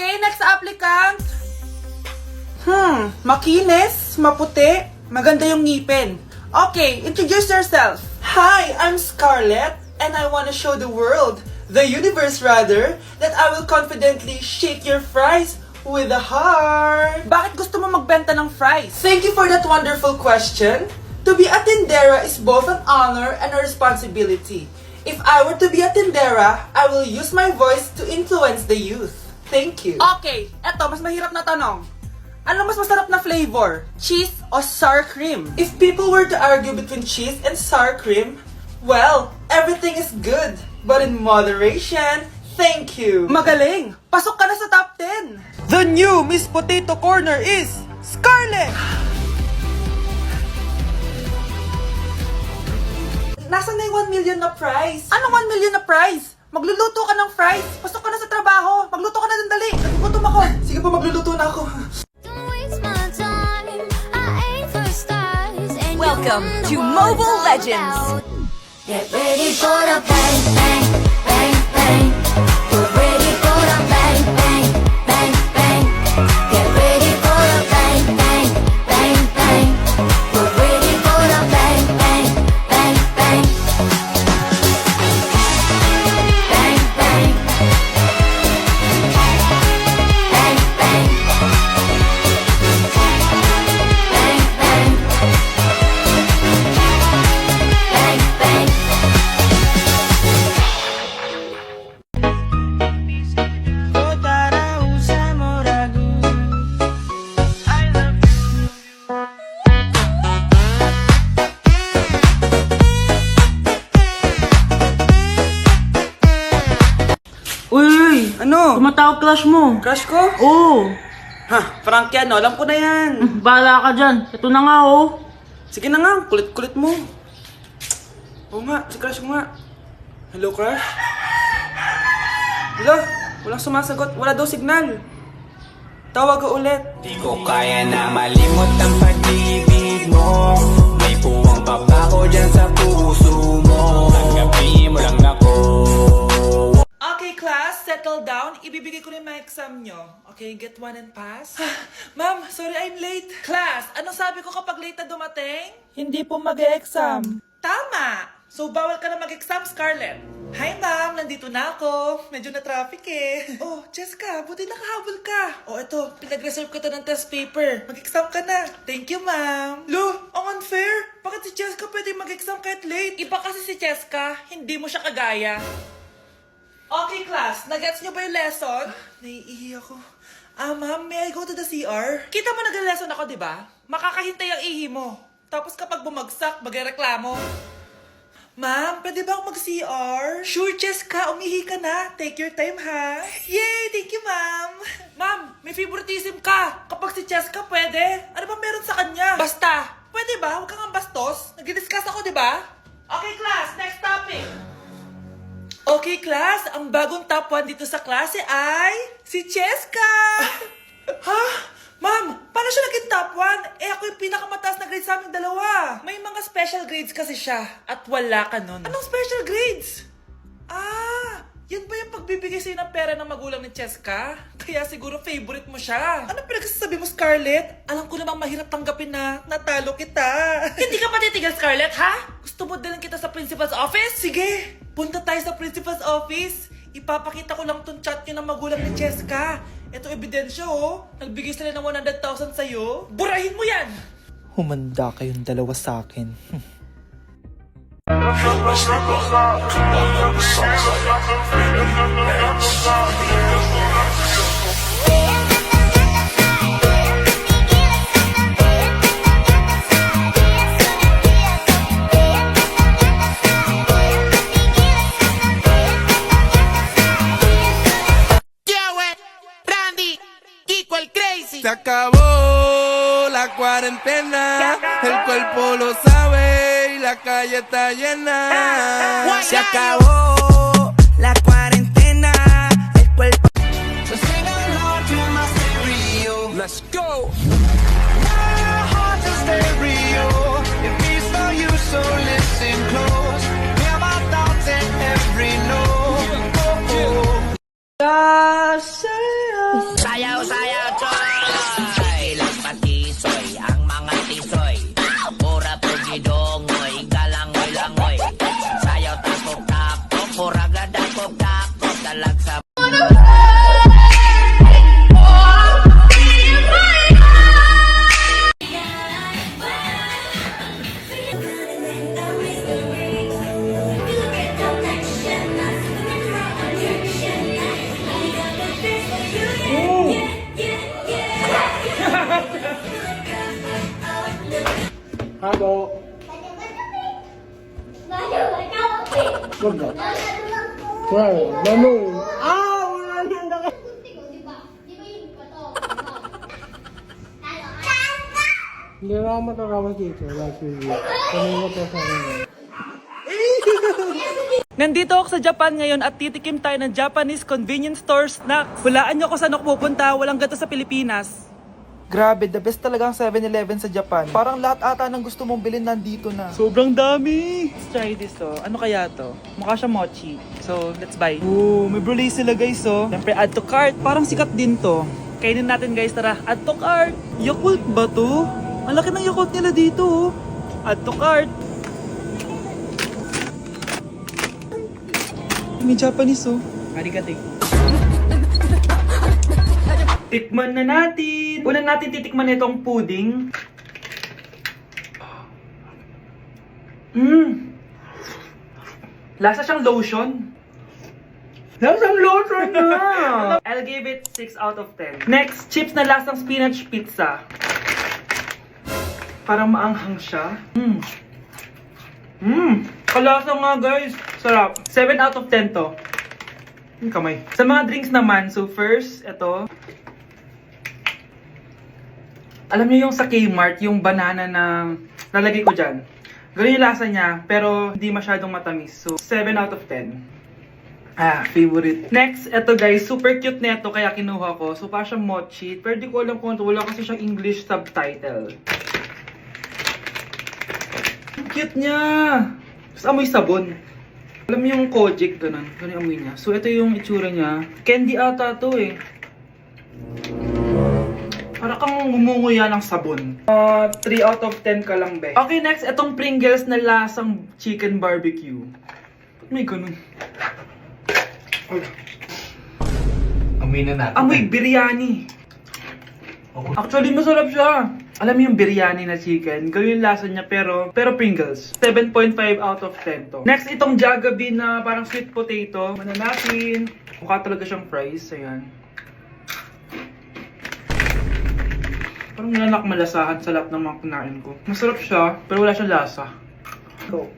Okay, next applicant. Makinis, maputi, maganda yung ngipin. Okay, introduce yourself. Hi, I'm Scarlett, and I want to show the world, the universe rather, that I will confidently shake your fries with a heart. Bakit gusto mo magbenta ng fries? Thank you for that wonderful question. To be a tindera is both an honor and a responsibility. If I were to be a tindera, I will use my voice to influence the youth. Thank you. Okay, eto, mas mahirap na tanong. Ano mas masarap na flavor? Cheese o sour cream? If people were to argue between cheese and sour cream, well, everything is good, but in moderation. Thank you. Magaling! Pasok ka na sa top 10. The new Miss Potato Corner is Scarlett! Nasaan na yung 1 million na prize? Anong 1 million na prize? Magluluto ka ng fries. Pasok ka na sa trabaho. Magluto ka na ng dali. Nagugutom ako. Sige po, magluluto na ako. Welcome to Mobile Legends! Get ready for the bang, bang, bang, bang. Get ready for the bang, bang, bang, bang. Get ready for the bang, bang, bang, bang. Get ready for the bang, bang, bang, bang. Bang, bang. Bang, bang. Bang, bang. Bang, bang. Uy, ano? Tumatawag crush mo. Crush ko? Oo. Ha, Frankie, ano? Alam ko na yan. Bahala ka dyan. Ito na nga oh. Sige na nga, kulit-kulit mo. Oo nga, si crush mo nga. Hello, crush? Hello? Walang sumasagot. Wala daw signal. Tawag ka ulit. Di ko kaya na malimot ang pag-ibig mo. May puwang pa ba ko dyan sa puso mo. Tanggapin mo lang ako. Okay, class, settle down. Ibibigay ko na yung mga exam nyo. Okay, get one and pass. Ma'am, sorry I'm late. Class, anong sabi ko kapag late na dumating? Hindi po mag-e-exam. Tama! So, bawal ka na mag-exam, Scarlett. Hi, ma'am. Nandito na ako. Medyo na-traffic eh. Oh, Jessica, buti nakahabol ka. Oh, eto. Pinag-reserve ko to ng test paper. Mag-exam ka na. Thank you, ma'am. Lo, ang unfair. Bakit si Jessica pwede mag-exam kahit late? Iba kasi si Jessica. Hindi mo siya kagaya. Okay, class. Nagets niyo ba yung lesson? Naiihi ako. Ma'am, may I go to the CR? Kita mo nag-lesson ako, di ba? Makakahintay ang ihi mo. Tapos kapag bumagsak, magreklamo. Ma'am, pwede ba ako mag-CR? Sure, Jessica. Umihi ka na. Take your time, ha? Yay! Thank you, ma'am. Ma'am, may favoritism ka. Kapag si Jessica, pwede. Ano ba meron sa kanya? Basta. Pwede ba? Huwag kang bastos. Nag-discuss ako, di ba? Okay, class. Next topic. Okay, class. Ang bagong top 1 dito sa klase ay si Jessica. Ha? Ma'am, paano siya naging top 1? Eh ako yung pinakamataas na grade sa aming dalawa. May mga special grades kasi siya at wala ka nun. Anong special grades? Yan ba yung pagbibigay sa'yo ng pera ng magulang ni Jessica? Kaya siguro favorite mo siya. Ano pinagsasabi mo, Scarlett? Alam ko namang mahirap tanggapin na natalo kita. Hindi ka patitigil, Scarlett, ha? Gusto mo dalhin kita sa principal's office? Sige, punta tayo sa principal's office. Ipapakita ko lang tong chat niyo ng magulang ni Jessica. Ito ebidensya, oh. Nagbigay sila ng 100,000 sa'yo. Burahin mo yan! Humanda kayong dalawa sa akin. Se acabó la cuarentena, el cuerpo lo sabe y la calle está llena. Se acabó la cuarentena. El cuerpo. So sing along to my stereo. Let's go. My heart's a stereo. It beats for you, so listen close. Hear my thoughts in every note. Oh, oh. Kasaya Sayaw-sayaw, choy! Ilang patisoy, ang mga tisoy. Pura pugidongoy, galangoy-langoy. Sayaw takop-takop, pura gadakop-takop. Talag sa... Hindi na ako matatawas dito. Last video. Kanina pa sa akin. Nandito ako sa Japan ngayon at titikim tayo ng Japanese convenience store snacks. Hulaan nyo kung saan ako pupunta, walang gato sa Pilipinas. Grabe, the best talaga ang 7-Eleven sa Japan. Parang lahat ata ng gusto mong bilhin nandito na. Sobrang dami! Let's try this oh. Ano kaya to? Mukha siya mochi. So, let's buy. Oh, may brulee sila guys oh. Siyempre, add to cart. Parang sikat din to. Kainin natin guys, tara. Add to cart. Yakult ba to? Ang laki ng Yakult nila dito oh. Add to cart. May Japanese oh. Arigato. Tikman na natin. Una natin titikman itong pudding. Lasa siyang lotion. Lasang lotion na! I'll give it 6 out of 10. Next, chips na lasang spinach pizza. Parang maanghang siya. Kalasa nga guys. Sarap. 7 out of 10 to. Kamay. Sa mga drinks naman, so first, ito. Alam niyo yung sa Kmart, yung banana na nalagay ko dyan. Ganun yung lasa niya, pero hindi masyadong matamis. So, 7 out of 10. Favorite. Next, ito guys, super cute na ito, kaya kinuha ko. So, parang siyang mochi. Pero di ko alam kung ito, wala kasi siyang English subtitle. Ang cute niya! Tapos amoy sabon. Alam mo yung Kojic, ganun. Ganun yung amoy niya. So, ito yung itsura niya. Candy ata to eh. Para kang ngumunguya ng sabon. 3 out of 10 ka lang, be. Okay, next, itong Pringles na lasang chicken barbecue. Ba't may ganun? Amoy na natin. Amoy biryani. Actually, masarap siya. Alam mo yung biryani na chicken, ganun yung lasa niya, pero Pringles. 7.5 out of 10 to. Next, itong Jollibee na parang sweet potato. Ano natin? Mukha talaga siyang fries. Ayan. Parang nanak malasahan sa lahat ng mga kinain ko. Masarap siya, pero wala siyang lasa. Go.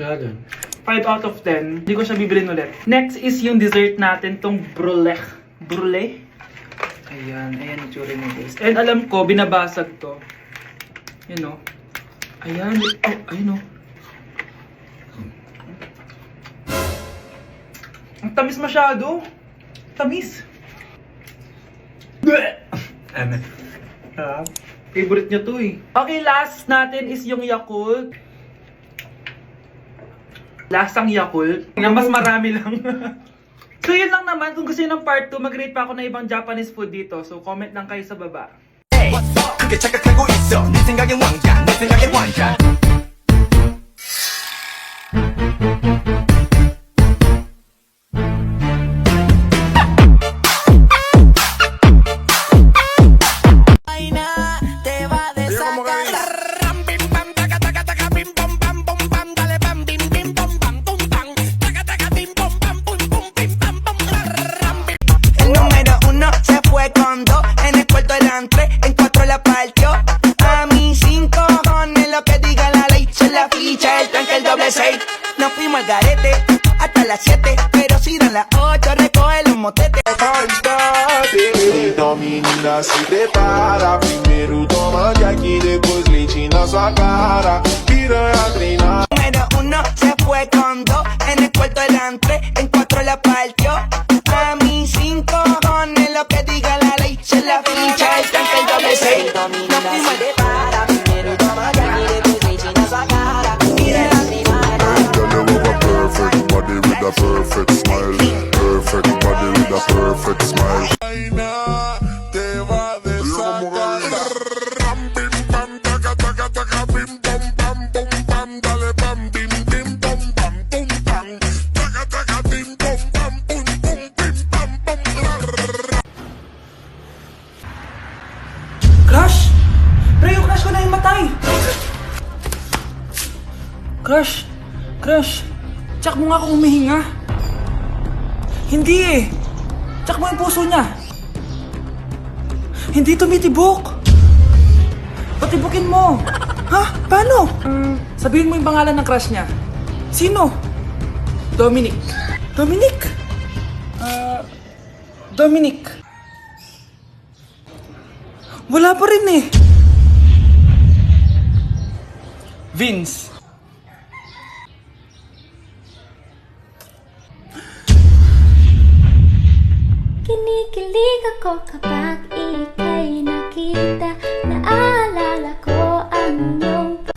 Yan. 5 out of 10. Hindi ko siya bibilin ulit. Next is yung dessert natin, tong brulee. Brulee? Ayan, ayan yung tsura niya guys. And alam ko, binabasag to. Yun o. Ayan, oh, ayun o. Ang tamis masyado. Tamis. Favorite niya to eh. Okay, last natin is yung Yakult. Lasang Yakult. Na mas marami lang. So yun lang naman. Kung gusto nyo ng part 2, mag-rate pa ako ng ibang Japanese food dito. So comment lang kayo sa baba. 그게 착각하고 있어 네 생각엔 왕자 내 생각엔 왕자 El número 1 se fue con 2, en el cuarto eran 3, en 4 la partió. A mí 5 cojones lo que diga la ley, se la ficha, el tranque, el doble 6. Nos fuimos al garete hasta las 7, pero si dan las 8 recoge los motetes. Então menina se prepara. Primeiro toma Jack, depois leite na sua cara. Piranha treinar. Número 1 se fue con 2, en el cuarto eran 3, en 4 la partió. A mí 5 cojones lo que diga la ley, se la ficha, el tranque, el doble 6. Nos fuimos al para, primero toma Jack, después leche na sua cara. Mira la Girl, you have a perfect body with a perfect smile. Perfect body with a perfect perfect smile. Te va a desatar. Pam, pim, pam, taca, taca, taca, pim, pam, pam, pum, pam, dale, pam, pim, pim, pam, pam, pum, pam, taca, taca, pim, pam, pam, pum, pum, pim, pam, pam. Crush? Pre, yung crush ko na yung matay. Crush? Crush? Tsak mo nga kung humihinga. Hindi eh. Tsak mo yung puso niya. Hindi tumitibok. Patibukin mo. Ha? Paano? Sabihin mo yung pangalan ng crush niya. Sino? Dominic. Dominic? Dominic. Wala pa rin eh. Vince. Kinikilig ako kapag